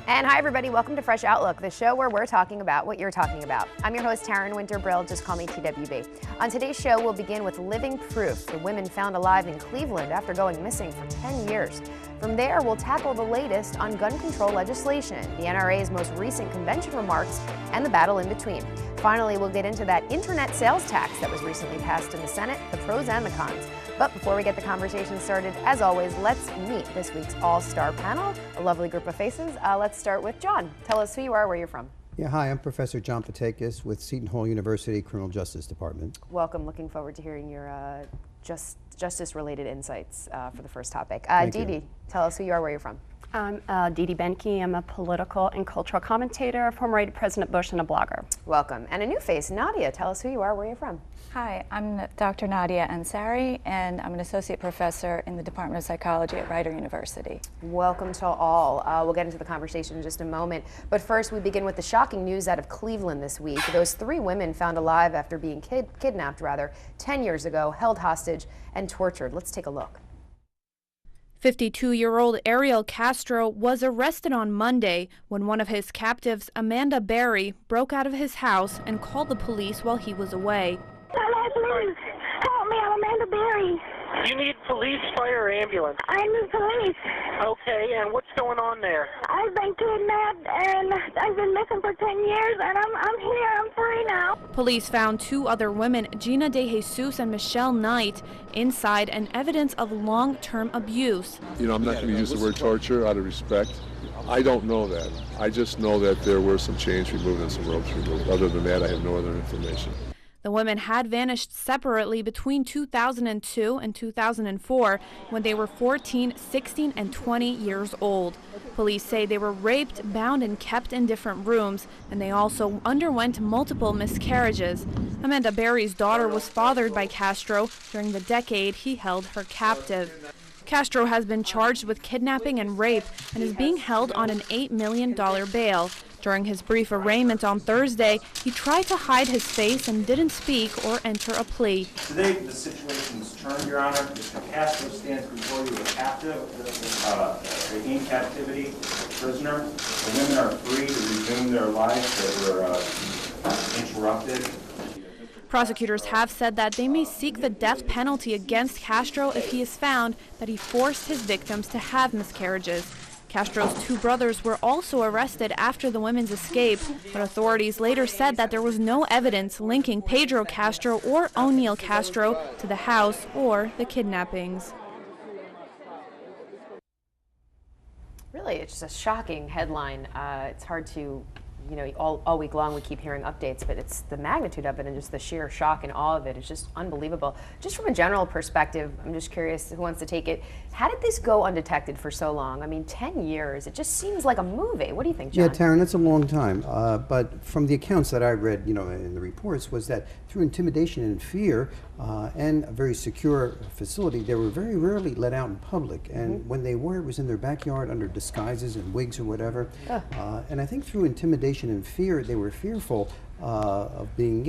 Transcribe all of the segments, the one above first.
And hi everybody, welcome to Fresh Outlook, the show where we're talking about what you're talking about. I'm your host Taryn Brill, just call me TWB. On today's show, we'll begin with living proof, the women found alive in Cleveland after going missing for 10 years. From there, we'll tackle the latest on gun control legislation, the NRA's most recent convention remarks, and the battle in between. Finally, we'll get into that internet sales tax that was recently passed in the Senate, the pros and the cons. But before we get the conversation started, as always, let's meet this week's all-star panel, a lovely group of faces. Let's start with John. Tell us who you are, where you're from. Yeah, hi, I'm Professor John Paitakes with Seton Hall University Criminal Justice Department. Welcome. Looking forward to hearing your justice-related insights for the first topic. Dee Dee, tell us who you are, where you're from. I'm Dee Dee Benkie. I'm a political and cultural commentator, former aide to President Bush, and a blogger. Welcome. And a new face, Nadia. Tell us who you are, where you're from. Hi, I'm Dr. Nadia Ansary, and I'm an associate professor in the Department of Psychology at Rider University. Welcome to all. We'll get into the conversation in just a moment. But first, we begin with the shocking news out of Cleveland this week. Those 3 women found alive after being kidnapped 10 years ago, held hostage, and tortured. Let's take a look. 52-year-old Ariel Castro was arrested on Monday when one of his captives, Amanda Berry, broke out of his house and called the police while he was away. Hello, please. Help me, I'm Amanda Berry. You need police, fire, or ambulance? I need police. Okay, and what's going on there? I've been kidnapped and I've been missing for 10 years and I'm here, I'm free now. Police found 2 other women, Gina De Jesus and Michelle Knight, inside and evidence of long-term abuse. You know, I'm not going to use the word torture out of respect. I don't know that. I just know that there were some chains removed and some ropes removed. Other than that, I have no other information. The women had vanished separately between 2002 and 2004 when they were 14, 16, and 20 years old. Police say they were raped, bound, and kept in different rooms, and they also underwent multiple miscarriages. Amanda Berry's daughter was fathered by Castro during the decade he held her captive. Castro has been charged with kidnapping and rape and is being held on an $8 million bail. During his brief arraignment on Thursday, he tried to hide his face and didn't speak or enter a plea. Today, the situation is turned, Your Honor. Mr. Castro stands before you a captive, in captivity, prisoner. The women are free to resume their lives that were interrupted. Prosecutors have said that they may seek the death penalty against Castro if he is found that he forced his victims to have miscarriages. Castro's 2 brothers were also arrested after the women's escape, but authorities later said that there was no evidence linking Pedro Castro or O'Neill Castro to the house or the kidnappings. Really, it's just a shocking headline. It's hard to, all week long we keep hearing updates, but it's the magnitude of it and just the sheer shock and awe of it is just unbelievable. Just from a general perspective, I'm just curious who wants to take it. How did this go undetected for so long? I mean, 10 years, it just seems like a movie. What do you think, John? Yeah, Taryn, that's a long time. But from the accounts that I read, in the reports, was that through intimidation and fear and a very secure facility, they were very rarely let out in public. And when they were, it was in their backyard under disguises and wigs or whatever. And I think through intimidation and fear, they were fearful of being,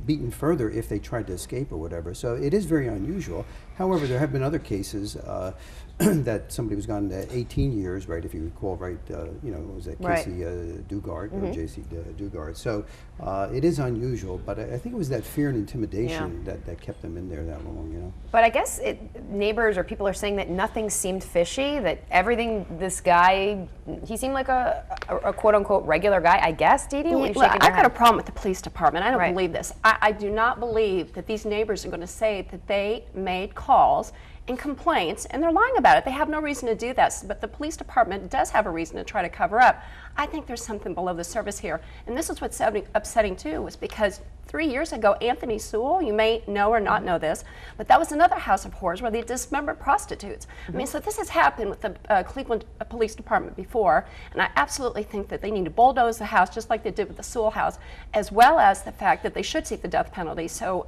beaten further if they tried to escape or whatever. So it is very unusual. However, there have been other cases that somebody was gone to 18 years, right? If you recall, right? Was that Casey Dugard or J.C. Dugard? So it is unusual, but I think it was that fear and intimidation that kept them in there that long, But I guess neighbors or people are saying that nothing seemed fishy. That everything, this guy, he seemed like a quote unquote regular guy. I guess, Dee Dee. I got a problem with the police department. I don't believe this. I do not believe that these neighbors are going to say that they made calls and complaints, and they're lying about it. They have no reason to do that, but the police department does have a reason to try to cover up. I think there's something below the surface here, and this is what's upsetting too, was because 3 years ago, Anthony Sewell, you may know or not know this, but that was another house of horrors where they dismembered prostitutes. I mean, so this has happened with the Cleveland Police Department before, and I absolutely think that they need to bulldoze the house just like they did with the Sewell house, as well as the fact that they should seek the death penalty so,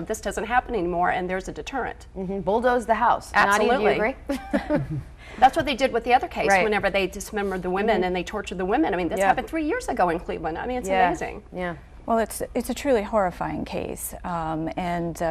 this doesn't happen anymore and there's a deterrent. Bulldoze the house. Absolutely. Nadia, do you agree? That's what they did with the other case, whenever they dismembered the women and they tortured the women. I mean, this happened 3 years ago in Cleveland. I mean, it's amazing. Yeah. Well, it's a truly horrifying case, and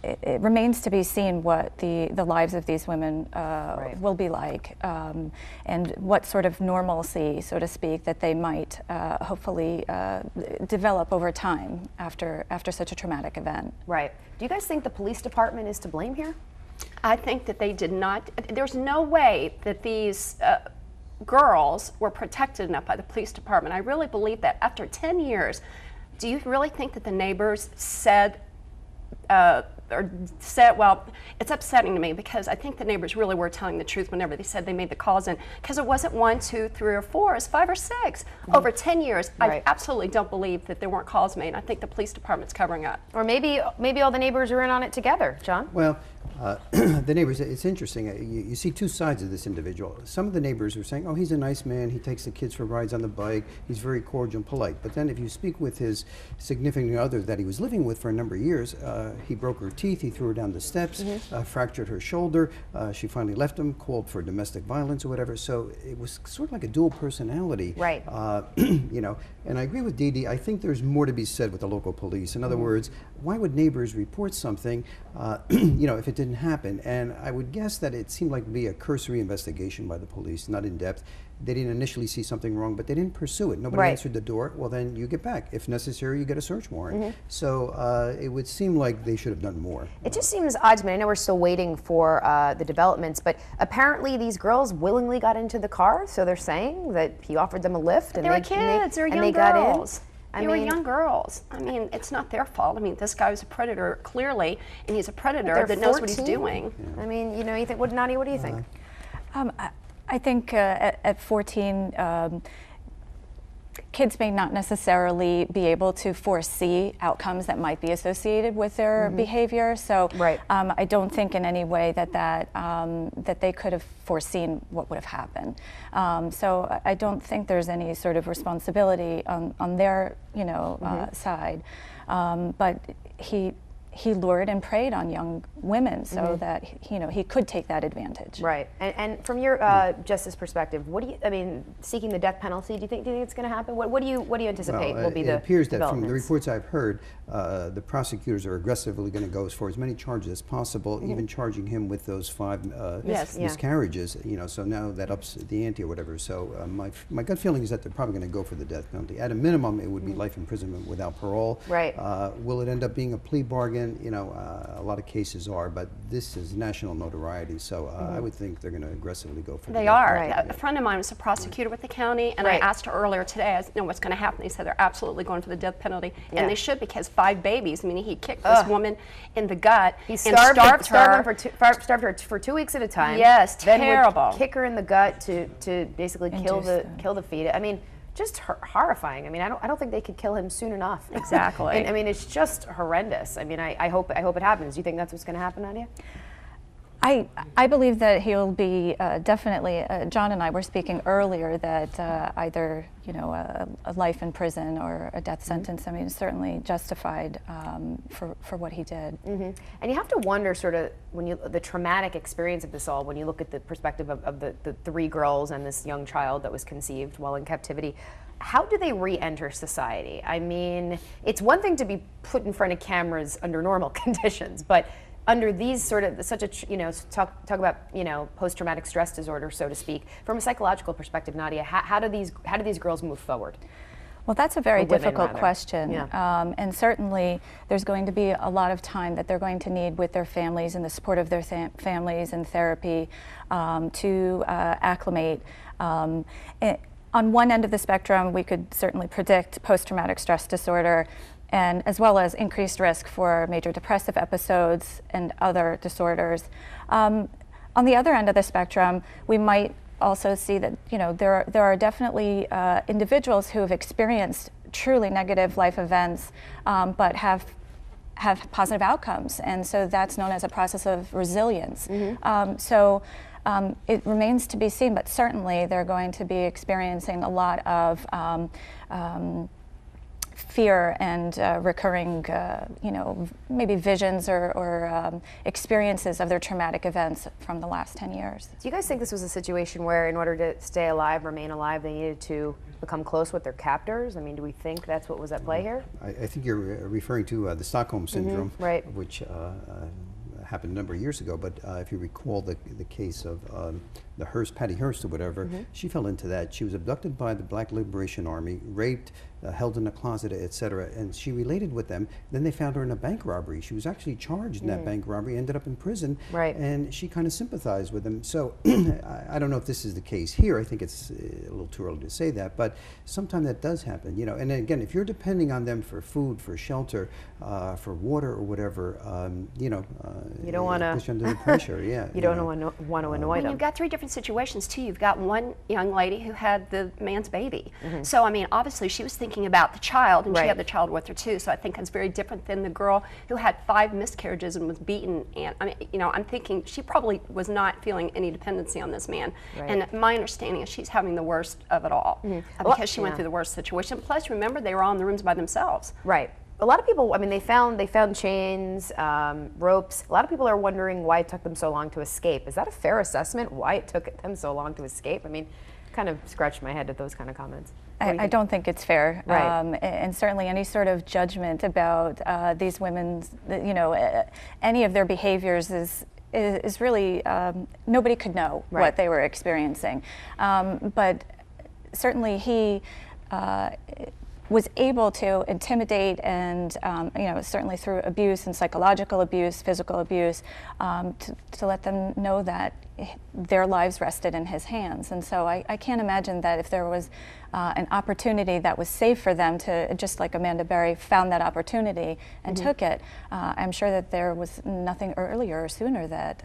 it remains to be seen what the lives of these women will be like, and what sort of normalcy, so to speak, that they might hopefully develop over time after such a traumatic event. Right. Do you guys think the police department is to blame here? I think that they did not. There's no way that these girls were protected enough by the police department. I really believe that after 10 years, do you really think that the neighbors said, well, it's upsetting to me because I think the neighbors really were telling the truth whenever they said they made the calls in, because it wasn't 1, 2, 3, or 4, it's 5 or 6. Over 10 years, Right. I absolutely don't believe that there weren't calls made. I think the police department's covering up. Or maybe all the neighbors are in on it together, John? Well, the neighbors, it's interesting. You see two sides of this individual. Some of the neighbors are saying, oh, he's a nice man. He takes the kids for rides on the bike. He's very cordial and polite. But then if you speak with his significant other that he was living with for a number of years, he broke her teeth. He threw her down the steps, fractured her shoulder. She finally left him, called for domestic violence or whatever. So it was sort of like a dual personality. Right. You know, and I agree with Dee Dee. I think there's more to be said with the local police. In other words, why would neighbors report something, you know, if it didn't happen? And I would guess that it seemed like to be a cursory investigation by the police, not in depth. They didn't initially see something wrong, but they didn't pursue it. Nobody Right. answered the door. Well, then you get back. If necessary, you get a search warrant. So it would seem like they should have done more. It just seems odd to me. I know we're still waiting for the developments, but apparently these girls willingly got into the car, so they're saying that he offered them a lift. They were kids, they were young they got girls. in. They were young girls. I mean, it's not their fault. I mean, this guy was a predator, clearly, and he's a predator They're that knows what he's 14. doing. I mean, you know, you think, Nadia, what do you think? I think at 14, kids may not necessarily be able to foresee outcomes that might be associated with their behavior. So Right. I don't think in any way that they could have foreseen what would have happened. So I don't think there's any sort of responsibility on their, side. But he lured and preyed on young women so that he could take that advantage. Right. And from your justice perspective, what do you? I mean, seeking the death penalty. Do you think it's going to happen? What do you anticipate will be it the appears that from the developments? reports I've heard, the prosecutors are aggressively going to go for as many charges as possible, even charging him with those 5 Yes. Yeah. miscarriages. So now that ups the ante or whatever. So my gut feeling is that they're probably going to go for the death penalty. At a minimum, it would be life imprisonment without parole. Right. Will it end up being a plea bargain? A lot of cases are, but this is national notoriety, so I would think they're going to aggressively go for the They death are. penalty. A friend of mine was a prosecutor with the county, and Right. I asked her earlier today, I know what's going to happen. They said they're absolutely going for the death penalty, Yeah. and they should, because 5 babies. I mean, he kicked this woman in the gut He and starved her. starved her for 2 weeks at a time. Yes, then terrible. Would kick her in the gut to basically kill Induce the fetus. I mean, just horrifying. I mean, I don't think they could kill him soon enough. Exactly. And, I mean, it's just horrendous. I mean, I hope it happens. Do you think that's what's going to happen, Nadia? I believe that he'll be definitely. John and I were speaking earlier that either a life in prison or a death sentence. I mean, it's certainly justified for what he did. And you have to wonder, sort of, the traumatic experience of this all, when you look at the perspective of the 3 girls and this young child that was conceived while in captivity. How do they re-enter society? I mean, it's one thing to be put in front of cameras under normal conditions, but under these talk about post-traumatic stress disorder, so to speak. From a psychological perspective, Nadia, how do these girls move forward? Well, that's a very Or women, difficult rather. question. Yeah. And certainly there's going to be a lot of time that they're going to need with their families and the support of their families and therapy to acclimate. On one end of the spectrum, we could certainly predict post-traumatic stress disorder, and as well as increased risk for major depressive episodes and other disorders. On the other end of the spectrum, we might also see that there are definitely individuals who have experienced truly negative life events, but have positive outcomes, and so that's known as a process of resilience. It remains to be seen, but certainly they're going to be experiencing a lot of fear and recurring, maybe visions or experiences of their traumatic events from the last 10 years. Do you guys think this was a situation where in order to stay alive, remain alive, they needed to become close with their captors? I mean, do we think that's what was at play here? I think you're referring to the Stockholm Syndrome, right. which happened a number of years ago, but if you recall the case of the Patty Hearst or whatever, she fell into that. She was abducted by the Black Liberation Army, raped, held in a closet, etc., and she related with them. Then they found her in a bank robbery. She was actually charged in that bank robbery, ended up in prison, and she kind of sympathized with them. So I don't know if this is the case here. I think it's a little too early to say that, but sometimes that does happen, you know. And again, if you're depending on them for food, for shelter, for water or whatever, you know, you don't want to push under the pressure. Yeah, you don't want to annoy them. You've got three different situations too. You've got one young lady who had the man's baby. So I mean, obviously she was thinking about the child, and she had the child with her too. So I think it's very different than the girl who had 5 miscarriages and was beaten. And I mean, you know, I'm thinking she probably was not feeling any dependency on this man. And my understanding is she's having the worst of it all because she went through the worst situation. Plus, remember, they were all in the rooms by themselves. Right. A lot of people, I mean, they found chains, ropes. A lot of people are wondering why it took them so long to escape. Is that a fair assessment? Why it took them so long to escape? I mean, kind of scratched my head at those kind of comments. I don't think it's fair. Right. And certainly any sort of judgment about these women's, you know, any of their behaviors is really, nobody could know what they were experiencing. But certainly he was able to intimidate and, you know, certainly through abuse and psychological abuse, physical abuse, to let them know that their lives rested in his hands. And so I can't imagine that if there was an opportunity that was safe for them to, just like Amanda Berry found that opportunity and took it, I'm sure that there was nothing earlier or sooner that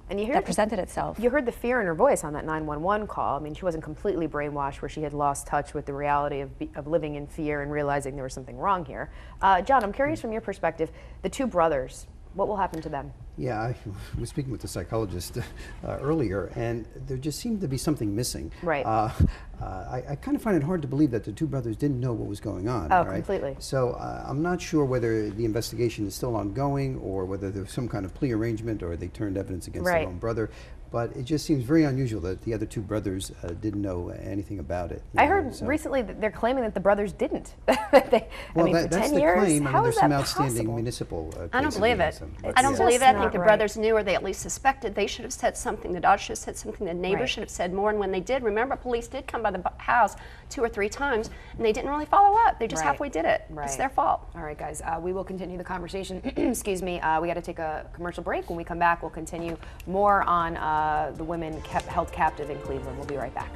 and you hear that presented itself. You heard the fear in her voice on that 911 call. I mean, she wasn't completely brainwashed where she had lost touch with the reality of living in fear and realizing there was something wrong here. John, I'm curious from your perspective, the 2 brothers, what will happen to them? Yeah, I was speaking with the psychologist earlier, and there just seemed to be something missing. Right. I kind of find it hard to believe that the 2 brothers didn't know what was going on. Oh, completely. So I'm not sure whether the investigation is still ongoing or whether there was some kind of plea arrangement or they turned evidence against their own brother. But it just seems very unusual that the other 2 brothers didn't know anything about it. I heard recently that they're claiming that the brothers didn't. Well, I mean, for that's 10 the years, claim. I mean, there's some outstanding possible? municipal I don't cases believe it. against them. I don't believe it. I think the right. brothers knew, or they at least suspected. They should have said something. The daughter should have said something. The neighbors should have said more. And when they did, remember, police did come by the house 2 or 3 times, and they didn't really follow up. They just halfway did it. It's their fault. All right, guys. We will continue the conversation. Excuse me. We got to take a commercial break. When we come back, we'll continue more on the women held captive in Cleveland. We'll be right back.